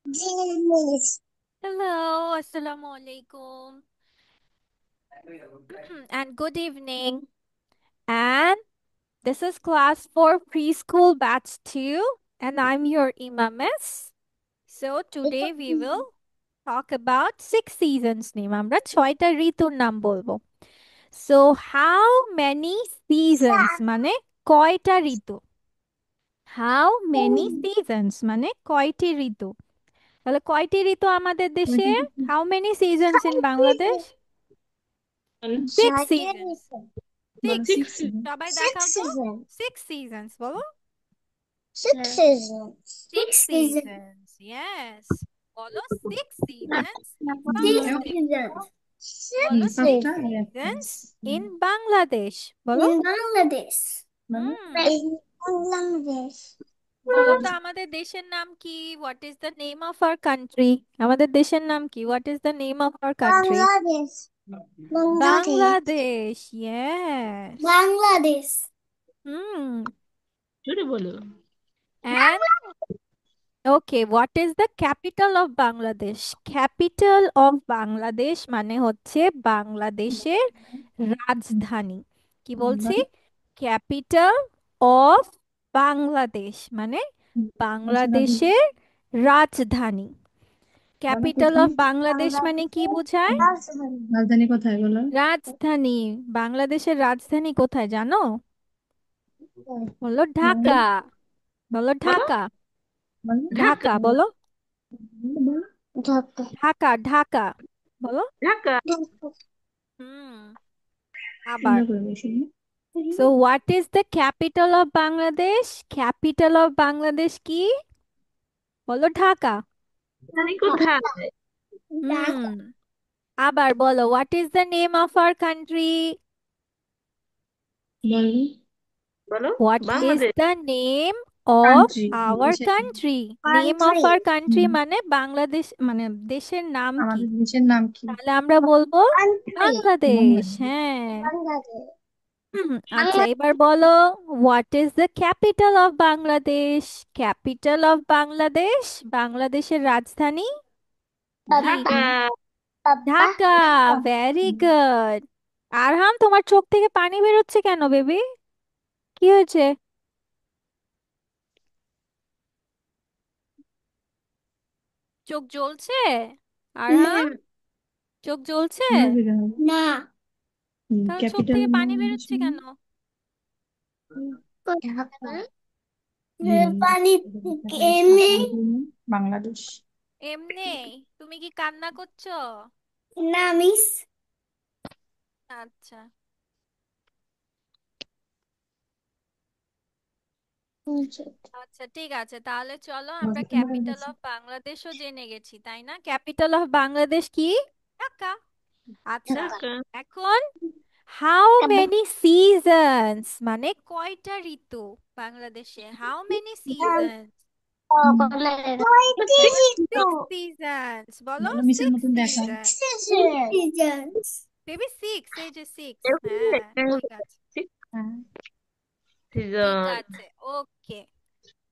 Hello, Assalamu alaikum, and good evening. And this is class 4 preschool batch 2, and I'm your Miss. So today we will talk about 6 seasons name. আমরা 6টা ঋতুর নাম বলবো. So how many seasons মানে কয়টা ঋতু? How many seasons মানে কয়টি ঋতু? তাহলে কয়টি ঋতু আমাদের দেশে? How many seasons in Bangladesh? 6 seasons. বলো সিক্স সিক্স সবাই দেখাও তো 6 seasons বলো Six seasons. Six Six seasons. Seasons yes বলো 6 seasons in Six Bangladesh seasons. বলো Six সিক্স পাঁচটা seasons. সিজনস ইন বাংলাদেশ বলো In Bangladesh. বলো হুম In Bangladesh. বলো তো আমাদের দেশের নাম কি what is the name of our country আমাদের দেশের নাম কি what is the name of our country Bangladesh. Bangladesh. Bangladesh yes Bangladesh. হুম জোরে বলো and Okay, what is the capital of Bangladesh? Capital of Bangladesh মানে হচ্ছে বাংলাদেশের রাজধানী। কি বলছি? Capital of Bangladesh মানে বাংলাদেশের রাজধানী। বলো Capital কোথায় of Bangladesh মানে কি বোঝায়? রাজধানী কোথায় বলো রাজধানী। বাংলাদেশের রাজধানী কোথায় জানো? বলো বলো ঢাকা। বলো বলো ঢাকা। বলো ঢাকা ঢাকা বলো। বলো Dhaka. ঢাকা ঢাকা বলো। ঢাকা হুম আবার সুন্দর করে বসে So what is the capital of Bangladesh? Capital of Bangladesh কি? বলো ঢাকা। রাজধানী কোথায় হুম আবার বলো what is the name of our country? বলো বলো What is Bangladesh the name of country our দেশের নাম। country? Name of Country. our country হুম, মানে বাংলাদেশ মানে দেশের নাম কি? আমাদের দেশের নাম কি তাহলে আমরা বলবো Country. বাংলাদেশ। বাংলাদেশ হ্যাঁ Bangladesh. আচ্ছা এবার বলো what is the capital of Bangladesh capital of Bangladesh বাংলাদেশের রাজধানী কি ঢাকা ঢাকা ভেরি গুড আরহাম তোমার চোখ থেকে পানি বেরোচ্ছে কেন বেবি কি হয়েছে চোখ জ্বলছে আরহাম না চোখ জ্বলছে তোমার দিকে হবে না তাহলে চোখ ক্যাপিটাল থেকে পানি বেরোচ্ছে কেন ঢাকা হুম পানি এমনি বাংলাদেশ এমনি তুমি কি কান্না করছো না মিস আচ্ছা আচ্ছা ঠিক আছে তাহলে চলো আমরা ক্যাপিটাল অফ বাংলাদেশও জেনে গেছি তাই না ক্যাপিটাল অফ বাংলাদেশ কি ঢাকা আচ্ছা ঢাকা ঢাকা এখন হাউ মেনি সিজনস মানে কয়টা ঋতু বাংলাদেশে হাউ মেনি সিজনস বলো সিক্স সিজনস বলো বলো মিসের সিক্স মতন দেখা সিজনস seasons. বেবি সিক্স এই যে সিক্স হ্যাঁ ঠিক আছে হ্যাঁ ঠিক সিজন আছে ওকে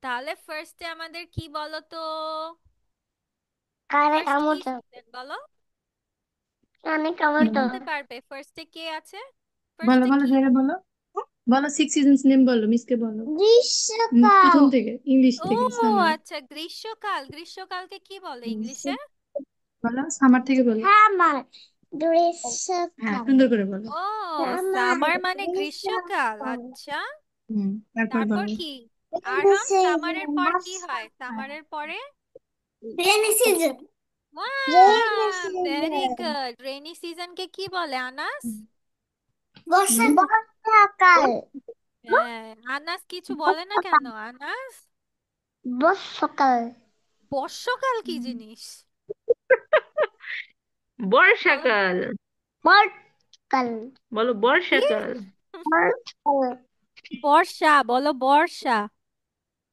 তাহলে ফার্স্টে আমাদের কি বলো তো কারে ফার্স্ট কি কামড় সিজন বলো অনেক কে কামড় বলো বলতে পারবে ফার্স্টে কে আছে বলো ফার্স্টে বলো কি সবাই বলো বলো সিক্স সিজনস নেম বলো মিসকে বলো গ্রীষ্মকাল প্রথম থেকে ইংলিশ ও থেকে সামার আচ্ছা গ্রীষ্মকাল গ্রীষ্মকালকে কি বলে ইংলিশে বলো সামার থেকে বলো সামার হ্যাঁ গ্রীষ্মকাল সুন্দর করে বলো ও সামার সামার মানে গ্রীষ্মকাল গ্রীষ্মকাল আচ্ছা তারপর তারপর বলো কি রেইনি আরহাম সামারের সিজন পর কি হয় বর্ষাকাল সামারের পরে rainy season rainy wow very season good rainy সিজনকে কি বলে আনাস বর্ষাকাল হ্যাঁ আনাস কিছু বলে না কেন আনাস বর্ষাকাল বর্ষাকাল কি জিনিস বলো বর্ষাকাল বর্ষাকাল বলো কি বর্ষাকাল বর্ষাকাল বর্ষা বলো বর্ষা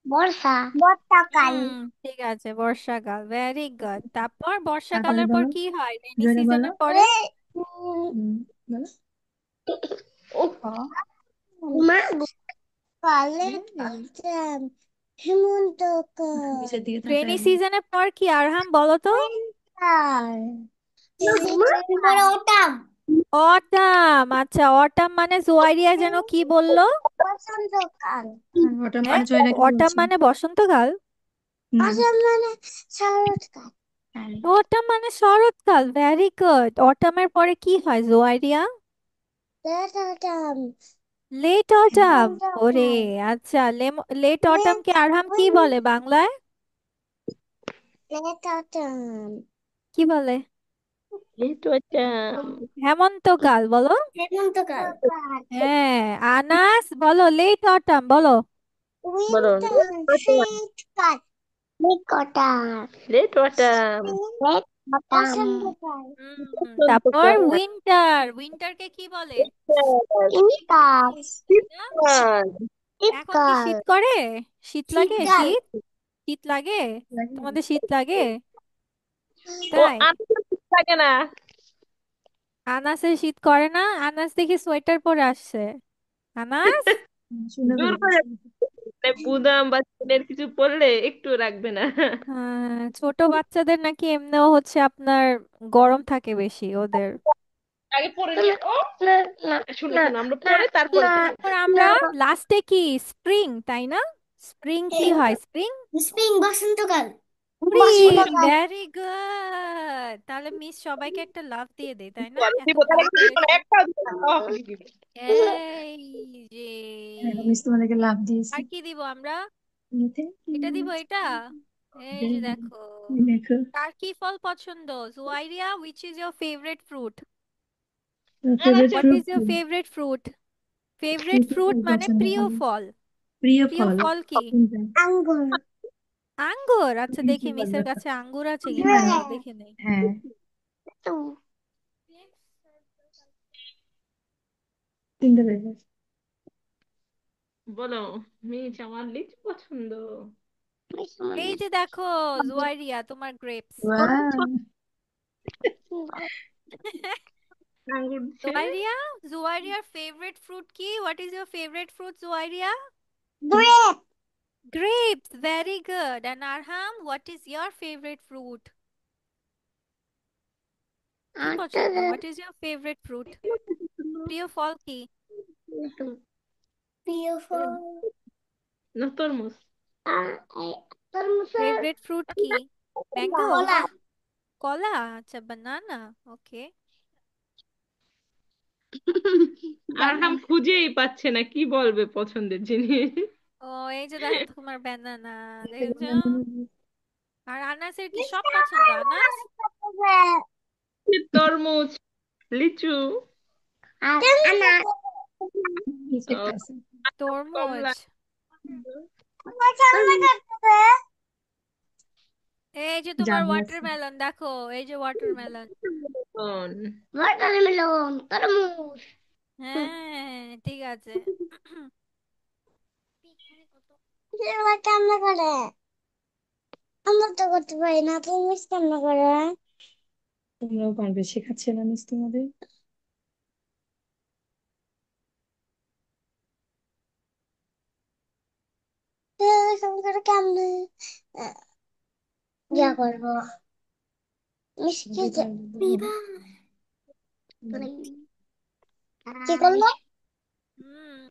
বর্ষাকাল হুম ঠিক আছে বর্ষাকাল ভেরি গুড তারপর তারপরে বর্ষাকালের পর বলো কি হয় রেইনি জোরে বলো সিজনের পরে বলো খ মা কালে আচ্ছা হেমন্তকাল নিচের দিকে রেনি তাকায় বলো। সিজনের পর কি আরহাম বলো তো? উইন্টার পরে অটাম অটাম। আচ্ছা, অটাম মানে জোয়াইরিয়া যেন কি বললো? বসন্তকাল ওটা হ্যাঁ, মানে জয়রা কি অটাম বলছে? মানে বসন্তকাল। অসম মানে শরৎকাল হ্যাঁ। অটাম মানে শরৎকাল। Very good. অটামের পরে কি হয় Juwairiya? Late autumn late autumn. ওরে, বসন্তকাল আচ্ছা, লেট অটাম কে আরহাম কি বলে বাংলায়? লেট অটাম কি বলে? Late autumn. হেমন্তকাল বলো। হেমন্তকাল হ্যাঁ। আনাস বলো লেট অটাম বলো। বলো উইন্টার শীতকাল late autumn late autumn. Late autumn বসন্তকাল তারপর বসন্তকাল। উইন্টার। উইন্টারকে কি বলে? উইন্টার তাই না? শীতকাল। এখন কি শীতকাল শীত করে? শীত লাগে? শীতকাল শীত শীত লাগে? তোমাদের শীত লাগে? ও তাই? আমি তো শীত লাগে না। আনাসের শীত করে না? আনাস দেখি সোয়েটার পরে আসছে। আনাস, শুনে জোর ফেলে করে দিচ্ছে। বুদাম বা ছেলের কিছু পড়লে একটু রাখবে না। ছোট বাচ্চাদের নাকি এমনিও হচ্ছে আপনার গরম থাকে বেশি ওদের। আগে পরে নিয়ে ও শুনো শুনো আমরা পরে তারপরে দেখো। তারপর আমরা লাস্টে কি স্প্রিং, তাই না? স্প্রিং কি হয়? স্প্রিং। স্প্রিং বসন্তকাল স্প্রিং, বসন্তকাল ভেরি গুড। তাহলে মিস সবাইকে একটা লাভ দিয়ে দেয়, তাই না? বলো, এত দিব ভালো তাহলে দিব না, করেছে। একটাও দিব না। দিব। এই যে, মিস তোমাদেরকে লাভ দিয়েছি। আর কি দিব আমরা? Thank এটা দিব, you. এটা। এই যে দেখো। দেখো কার কি ফল পছন্দ? Juairia, which is your favorite fruit? Favourite What fruit is your কি? favorite fruit? কি Favorite কি fruit ফল মানে পছন্দ প্রিয় করো? ফল। প্রিয় প্রিয় ফল ফল কি? কোনটা? আঙ্গুর আঙ্গুর। আচ্ছা, তুমি কি দেখি মিসের বলবে? কাছে আঙ্গুর আছে কিনা, হ্যাঁ দাঁড়াও দেখে নেই। হ্যাঁ, তো চিনতে পেরেছি। বলো মিস আমার লিচু পছন্দ। এই যে দেখো, জুয়াইরিয়া তোমার গ্রেপস। ওয়াও, আঙ্গুর দিচ্ছে। জুয়াইরিয়া, জুয়াইরিয়ার ফেভারিট ফ্রুট কি? What is your favourite fruit Juairia? Grape Grapes. Very good. And Arham, what is your favorite fruit? কি পছন্দ? What is your favorite fruit? প্রিয় ফল কি? প্রিয় ফল না তরমুজ। তরমুজের Favorite fruit কি? Mango? কলা কলা? আচ্ছা, banana. Okay. আরহাম খুঁজেই পাচ্ছে না কি বলবে পছন্দের জিনিস। ও, এই যে দেখো তোমার banana, দেখেছো? আর আনাসের কি সব মিষ্টি পছন্দ আনাস? তরমুজ, লিচু, আর আনা নিচে একটা আহ, আছে। তরমুজ। কমলা। সামনে কাটতে এই যে তোমার জানি আছে। ওয়াটারমেলন দেখো, এই যে ওয়াটারমেলন। মেলন। ওয়াটারমেলন তরমুজ হ্যাঁ, ঠিক আছে। এবার কান্না করে আমরা তো করতে পারি না তুমি কান্না করে তোমরাও পারবে, শেখাচ্ছে না মিস তোমাদের? সংসারে কেমনে ইয়া করবো মিষ্টি বিবাহ কি করলো হুম।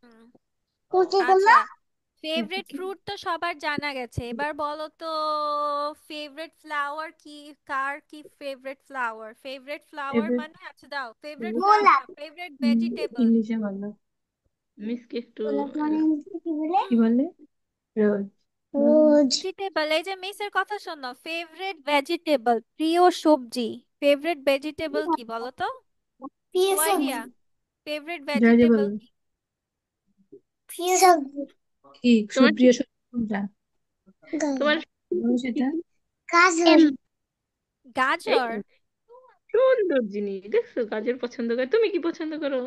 তুমি কি করলো আচ্ছা, ফেভারিট ফ্রুট তো সবার জানা গেছে। এবার বলো তো, ফেভারিট ফ্লাওয়ার কি? কার কি ফেভারিট ফ্লাওয়ার? ফেভারিট ফ্লাওয়ার এবার মানে, আচ্ছা দাও, ফেভারিট ফ্লাওয়ার গোলাপ না, ফেভারিট ভেজিটেবল। ইংলিশে বললো। মিসকে একটু গোলাপ মানে ইংরেজিতে কি বলে কি বললে? রোজ। রোজ ভেজিটেবল। এই যে মিসের কথা শোনো, ফেভারিট ভেজিটেবল, প্রিয় সবজি। ফেভারিট ভেজিটেবল কি বলো তো? প্রিয় জুয়াইরিয়া, সবজি ফেভারিট জয় যে ভেজিটেবল বললো। কি? প্রিয় সবজি কি তোমার সুপ্রিয় সবজি কোনটা? তোমার বলো সেটা। গাজর এই গাজর। সুন্দর জিনিস দেখছো গাজর পছন্দ করে, তুমি কি পছন্দ করো?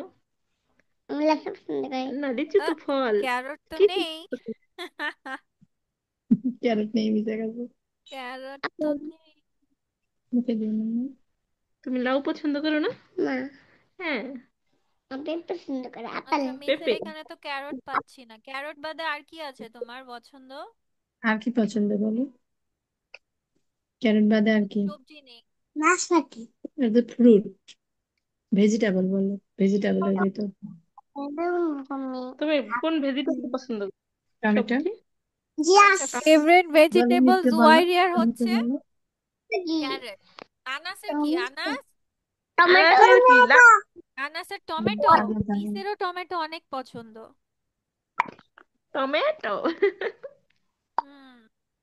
আমি লেখা পছন্দ করি না লিচু তো ফল। ক্যারট তো কি নেই। ক্যারেট নেই, মিশে গেছে। ক্যারট তো আপেল নেই। মুখে দিও না। তুমি লাউ পছন্দ করো না? না হ্যাঁ। আপেল পছন্দ করে আপেল আচ্ছা, মিসের পেঁপে। এখানে তো ক্যারট পাচ্ছি না। ক্যারট বাদে আর কি আছে তোমার পছন্দ? আর কি পছন্দ বলো? ক্যারট বাদে আর কি? সবজি নেই। নাশপাতি। এটা ফ্রুট, ভেজিটেবল বলো, ভেজিটেবলের ভিতর। তুমি কোন ভেজিটেবল পছন্দ করো? টমেটো। সবজি? জিয়াস। আচ্ছা, ফেভারিট বলো ভেজিটেবল মিষ্টি বলো, জুয়াইরিয়ার টমেটো হচ্ছে বলো। ক্যারট। আনাসের কি? আনাস? টমেটো। আনাসের কি আনাসের টমেটো। আগে জানি। মিসেরও টমেটো অনেক পছন্দ। টমেটো। হুম,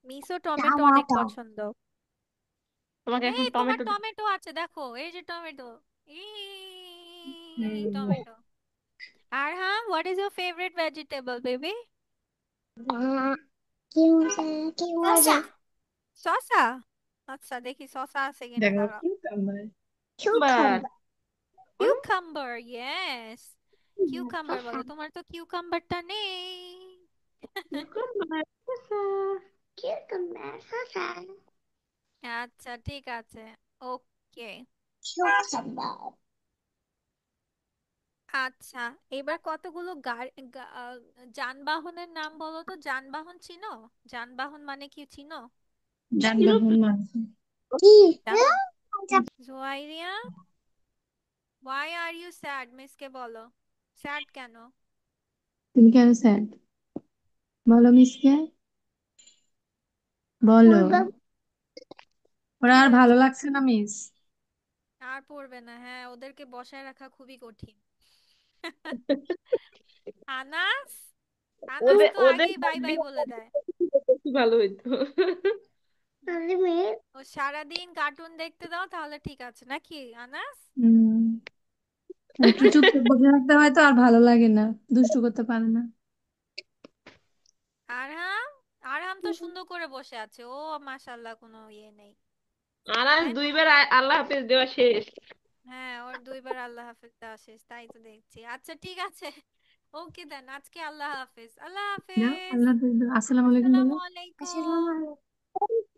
মিসও টমেটো অনেক টমেটো। পছন্দ। তোমাকে এই এখন তোমার টমেটো টমেটো আছে, দেখো এই যে টমেটো। এই হুম, টমেটো। আর হ্যাঁ, what is your favourite vegetable baby? কি মজা, কি মজা। শসা। আচ্ছা, দেখি শসা আছে কিনা, দেখো দাঁড়াও। Cucumber. Cucumber. Cucumber, yes. Cucumber বলো, তোমার তো কিউকাম্বারটা নেই। কিউকাম্বার। কিউকাম্বার শসা। আচ্ছা, ঠিক আছে। ওকে। কিউকাম্বার। আচ্ছা, এবার কতগুলো যানবাহনের নাম বলো তো। যানবাহন চিনো? যানবাহন মানে কি চিনো? যানবাহন মাঝে। কি? জানো? Juwairiya, why are you sad? মিসকে বলো, স্যাড কেন? তুমি কেন স্যাড বলো মিসকে, বলো। ওরা কি আর ভালো হয়েছে? লাগছে না মিস। আর পড়বে না, হ্যাঁ, ওদেরকে বসায় রাখা খুবই কঠিন। আনাস, আনাস ওদের তো ওদের আগেই বাই বাই বলে দেয়। বেশি ভালো হইতো। ও সারাদিন কার্টুন দেখতে দাও তাহলে ঠিক আছে নাকি আনাস? হম, একটু চুপচাপ বসে থাকতে হয় তো আর ভালো লাগে না, দুষ্টু করতে পারে না। আরহাম, আরহাম তো সুন্দর করে বসে আছে, ও মাশাল্লাহ কোনো ইয়ে নেই, আর আজ তাই না? দুইবার আল্লাহ হাফেজ দেওয়া শেষ। হ্যাঁ, ওর দুইবার আল্লাহ হাফেজ দেওয়া শেষ, তাই তো দেখছি। আচ্ছা, ঠিক আছে। ওকে দেন, আজকে আল্লাহ হাফেজ। আল্লাহ না হাফেজ। আল্লাহ হাফেজ, আসসালামু আলাইকুম বলো। আসসালামু আলাইকুম। আসসালামু আলাইকুম।